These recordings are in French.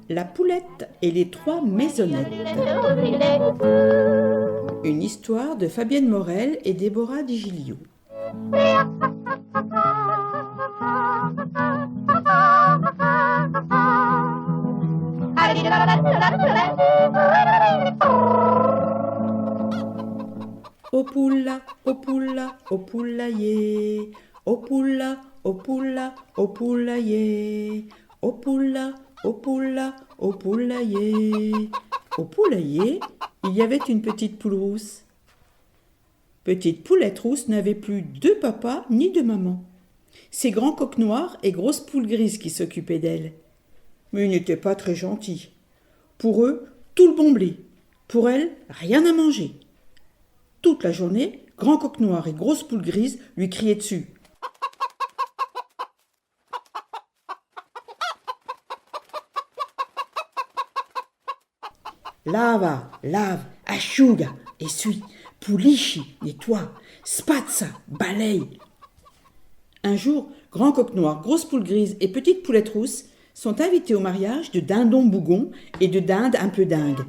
La poulette et les trois maisonnettes. Une histoire de Fabienne Morel et Déborah Di Giglio. O pulla, o pulla, o poulailler. O pulla, o pulla, o poulailler. O pulla, au poula, au poulailler. Au poulailler, il y avait une petite poule rousse. Petite poulette rousse n'avait plus de papa ni de maman. C'est Grand Coq Noir et Grosse Poule Grise qui s'occupaient d'elle. Mais ils n'étaient pas très gentils. Pour eux, tout le bon blé. Pour elle, rien à manger. Toute la journée, Grand Coq Noir et Grosse Poule Grise lui criaient dessus. Lava, lave, asciuga, essuie, pulisci, nettoie, spazza, balaye. Un jour, Grand Coq Noir, Grosse Poule Grise et Petite Poulette Rousse sont invités au mariage de Dindon Bougon et de Dinde un peu dingue.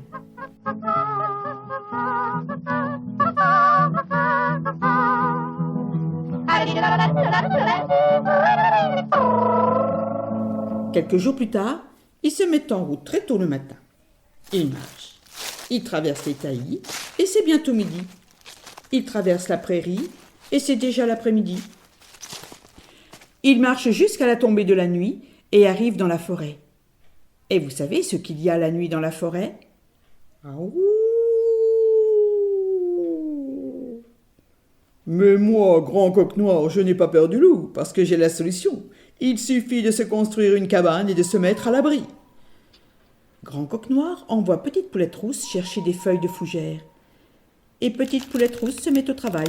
Quelques jours plus tard, ils se mettent en route très tôt le matin. Ils marchent. Ils traversent les taillis et c'est bientôt midi. Ils traversent la prairie et c'est déjà l'après-midi. Ils marchent jusqu'à la tombée de la nuit et arrivent dans la forêt. Et vous savez ce qu'il y a la nuit dans la forêt ? Mais moi, Grand Coq Noir, je n'ai pas peur du loup parce que j'ai la solution. Il suffit de se construire une cabane et de se mettre à l'abri. Grand Coq Noir envoie Petite Poulette Rousse chercher des feuilles de fougère. Et Petite Poulette Rousse se met au travail.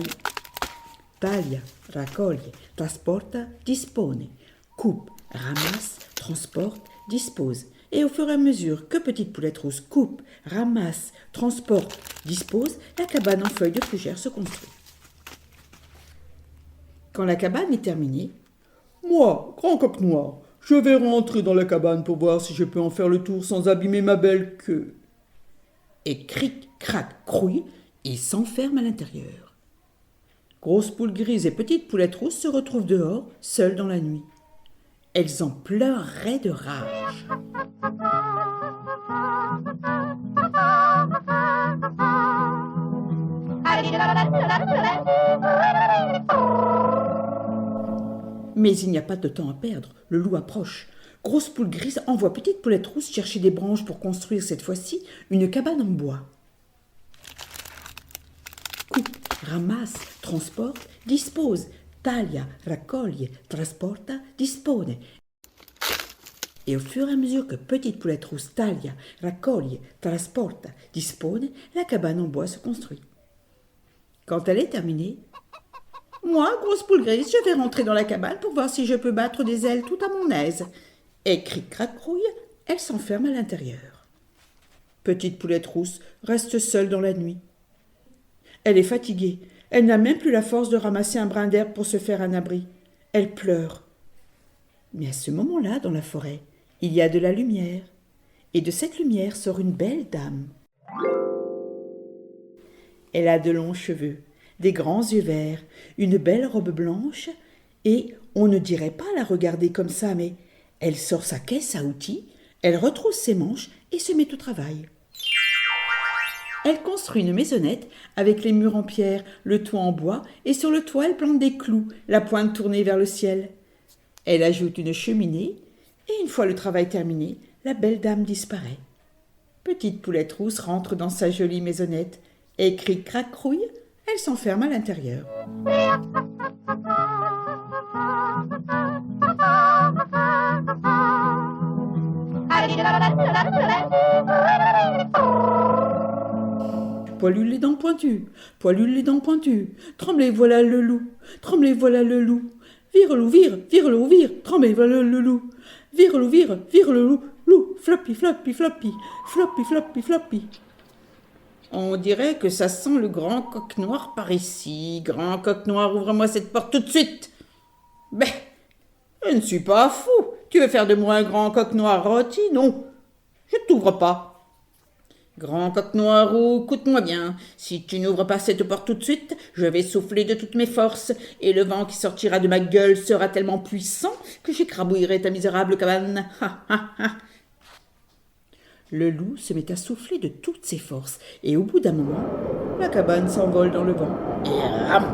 Taglia, raccoglie, trasporta, dispone. Coupe, ramasse, transporte, dispose. Et au fur et à mesure que Petite Poulette Rousse coupe, ramasse, transporte, dispose, la cabane en feuilles de fougère se construit. Quand la cabane est terminée, moi, Grand Coq Noir, je vais rentrer dans la cabane pour voir si je peux en faire le tour sans abîmer ma belle queue. Et cric, crac, crouille, il s'enferme à l'intérieur. Grosse Poule Grise et Petite Poulette Rousse se retrouvent dehors, seules dans la nuit. Elles en pleureraient de rage. Mais il n'y a pas de temps à perdre, le loup approche. Grosse Poule Grise envoie Petite Poulette Rousse chercher des branches pour construire cette fois-ci une cabane en bois. Coupe, ramasse, transporte, dispose. Taglia, raccoglie, trasporta, dispone. Et au fur et à mesure que Petite Poulette Rousse taglia, raccoglie, trasporta, dispone, la cabane en bois se construit. Quand elle est terminée, moi, Grosse Poule Grise, je vais rentrer dans la cabane pour voir si je peux battre des ailes tout à mon aise. Et cric-crac-crouille, elle s'enferme à l'intérieur. Petite Poulette Rousse reste seule dans la nuit. Elle est fatiguée. Elle n'a même plus la force de ramasser un brin d'herbe pour se faire un abri. Elle pleure. Mais à ce moment-là, dans la forêt, il y a de la lumière. Et de cette lumière sort une belle dame. Elle a de longs cheveux, des grands yeux verts, une belle robe blanche, et on ne dirait pas la regarder comme ça, mais elle sort sa caisse à outils, elle retrousse ses manches et se met au travail. Elle construit une maisonnette avec les murs en pierre, le toit en bois, et sur le toit elle plante des clous, la pointe tournée vers le ciel. Elle ajoute une cheminée, et une fois le travail terminé, la belle dame disparaît. Petite Poulette Rousse rentre dans sa jolie maisonnette, et cric-crac-crouille, elle s'enferme à l'intérieur. Poilu les dents pointues, poilu les dents pointues, tremblez voilà le loup, tremblez voilà le loup. Vire loup, vire le loup, vire, tremblez voilà le loup. Vire loup, vire le loup, loup, floppy, floppy, floppy, floppy, floppy, floppy. On dirait que ça sent le grand coq noir par ici. Grand coq noir, ouvre-moi cette porte tout de suite. Ben, je ne suis pas fou. Tu veux faire de moi un grand coq noir rôti? Non, je ne t'ouvre pas. Grand coq noir, écoute-moi bien. Si tu n'ouvres pas cette porte tout de suite, je vais souffler de toutes mes forces, et le vent qui sortira de ma gueule sera tellement puissant que j'écrabouillerai ta misérable cabane. Ha, ha, ha. Le loup se met à souffler de toutes ses forces, et au bout d'un moment, la cabane s'envole dans le vent. Et ram!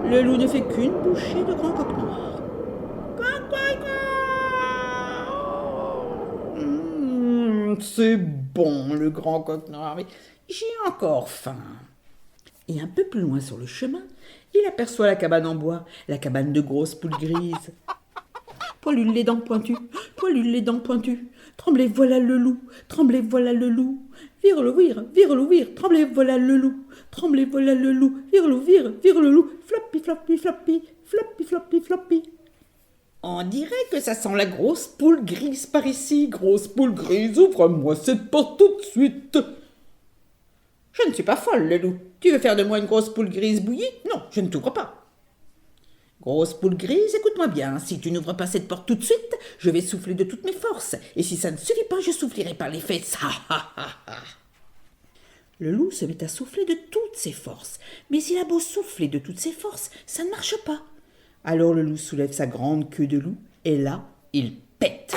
Le loup ne fait qu'une bouchée de grand coq noir. C'est bon, le grand coq noir, mais j'ai encore faim. Et un peu plus loin sur le chemin, il aperçoit la cabane en bois, la cabane de grosses poules grises. Poilule les dents pointues, poilule les dents pointues. Tremblez, voilà le loup, tremblez, voilà le loup. Vire le vire, tremblez, voilà le loup. Tremblez, voilà le loup, vire le loup. Floppy, floppy, floppy, floppy, floppy, floppy. On dirait que ça sent la grosse poule grise par ici. Grosse poule grise, ouvre-moi cette porte tout de suite. Je ne suis pas folle, le loup. Tu veux faire de moi une grosse poule grise bouillie? Non, je ne t'ouvre pas. Grosse poule grise, écoute-moi bien. Si tu n'ouvres pas cette porte tout de suite, je vais souffler de toutes mes forces. Et si ça ne suffit pas, je soufflerai par les fesses. Ha, ha, ha, ha. Le loup se met à souffler de toutes ses forces. Mais il a beau souffler de toutes ses forces, ça ne marche pas. Alors le loup soulève sa grande queue de loup, et là, il pète.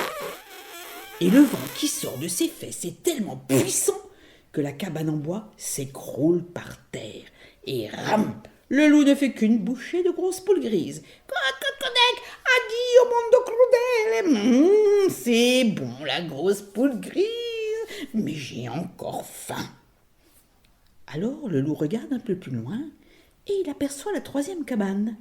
Et le vent qui sort de ses fesses est tellement puissant que la cabane en bois s'écroule par terre. Et ram! Le loup ne fait qu'une bouchée de grosses poules grises. C'est bon, la grosse poule grise, mais j'ai encore faim. Alors le loup regarde un peu plus loin et il aperçoit la troisième cabane,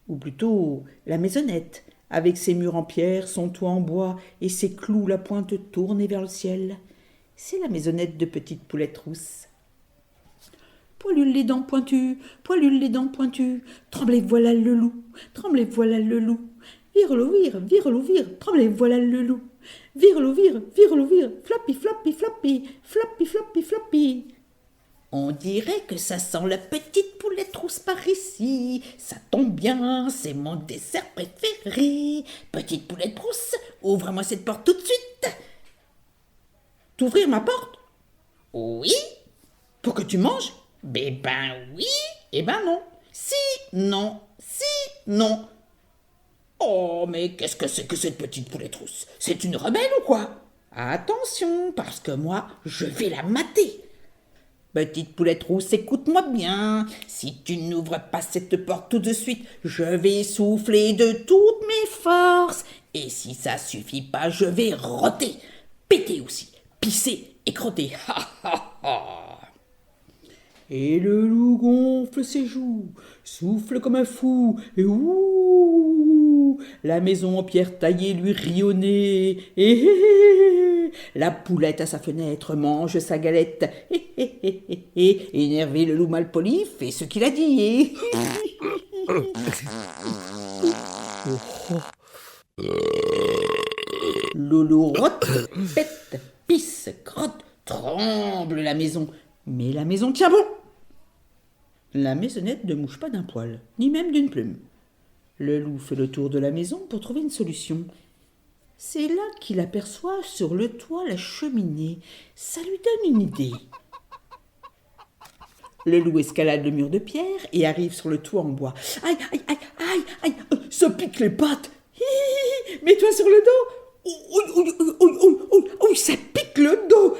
ou plutôt la maisonnette, avec ses murs en pierre, son toit en bois et ses clous la pointe tournée vers le ciel. C'est la maisonnette de Petite Poulette Rousse. Poilule les dents pointues, poilule les dents pointues, tremblez, voilà le loup, tremblez, voilà le loup. Vire le vire, tremblez, voilà le loup. Vire le vire, floppy, floppy, floppy, floppy, floppy, floppy. On dirait que ça sent la petite poulette rousse par ici. Ça tombe bien, c'est mon dessert préféré. Petite poulette rousse, ouvre-moi cette porte tout de suite. T'ouvrir ma porte? Oui. Pour que tu manges? Ben oui, et ben non. Si, non, si, non. Oh, mais qu'est-ce que c'est que cette petite poulette rousse? C'est une rebelle ou quoi? Attention, parce que moi, je vais la mater. Petite poulette rousse, écoute-moi bien. Si tu n'ouvres pas cette porte tout de suite, je vais souffler de toutes mes forces. Et si ça suffit pas, je vais roter, péter aussi, pisser et crotter. Ha ha ha. Et le loup gonfle ses joues, souffle comme un fou, et ouh, la maison en pierre taillée lui rit au nez, et la poulette à sa fenêtre mange sa galette, et énervé le loup malpoli fait ce qu'il a dit, Lolo rote, pète, pisse, crotte, tremble la maison, mais la maison tient bon. La maisonnette ne bouge pas d'un poil, ni même d'une plume. Le loup fait le tour de la maison pour trouver une solution. C'est là qu'il aperçoit sur le toit la cheminée. Ça lui donne une idée. Le loup escalade le mur de pierre et arrive sur le toit en bois. Aïe, aïe, aïe, aïe, aïe, ça pique les pattes. Mets-toi sur le dos. Ça pique le dos.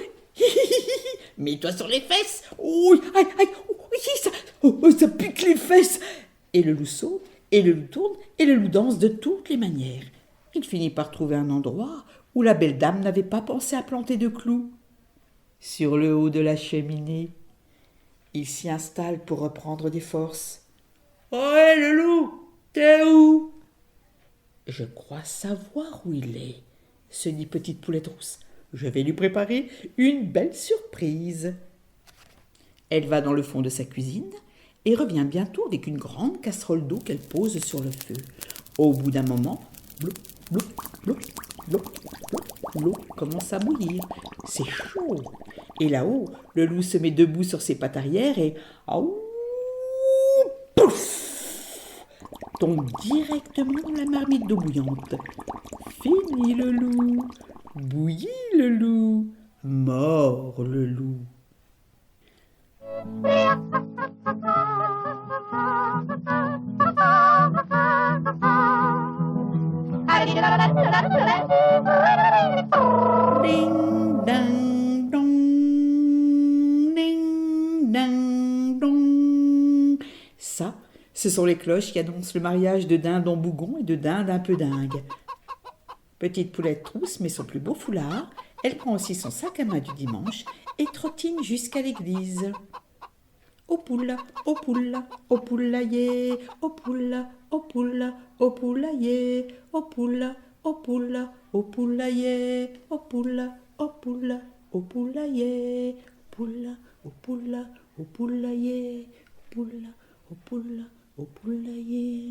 Mets-toi sur les fesses. Aïe, aïe, ça pique les fesses. Et le loup saute, et le loup tourne, et le loup danse de toutes les manières. Il finit par trouver un endroit où la belle dame n'avait pas pensé à planter de clous. Sur le haut de la cheminée, il s'y installe pour reprendre des forces. « Ouais, le loup, t'es où ?»« Je crois savoir où il est, » se dit Petite Poulette Rousse. « Je vais lui préparer une belle surprise. » Elle va dans le fond de sa cuisine et revient bientôt avec une grande casserole d'eau qu'elle pose sur le feu. Au bout d'un moment, l'eau commence à bouillir. C'est chaud. Et là-haut, le loup se met debout sur ses pattes arrière et aouh, pouf, tombe directement dans la marmite d'eau bouillante. Fini le loup, bouilli le loup, mort le loup. Ding dang dong, ding dang dong. Ça, ce sont les cloches qui annoncent le mariage de Dindon Bougon et de Dinde un peu dingue. Petite Poulette Trousse met son plus beau foulard, elle prend aussi son sac à main du dimanche et trottine jusqu'à l'église. Au poule, au poule, au poulailler, au poule, au poule, au poulailler, au poule, au poule, au poulailler, au poule, au poule, au poulailler, poule, au poule, au poulailler, poule, au poule, au poulailler.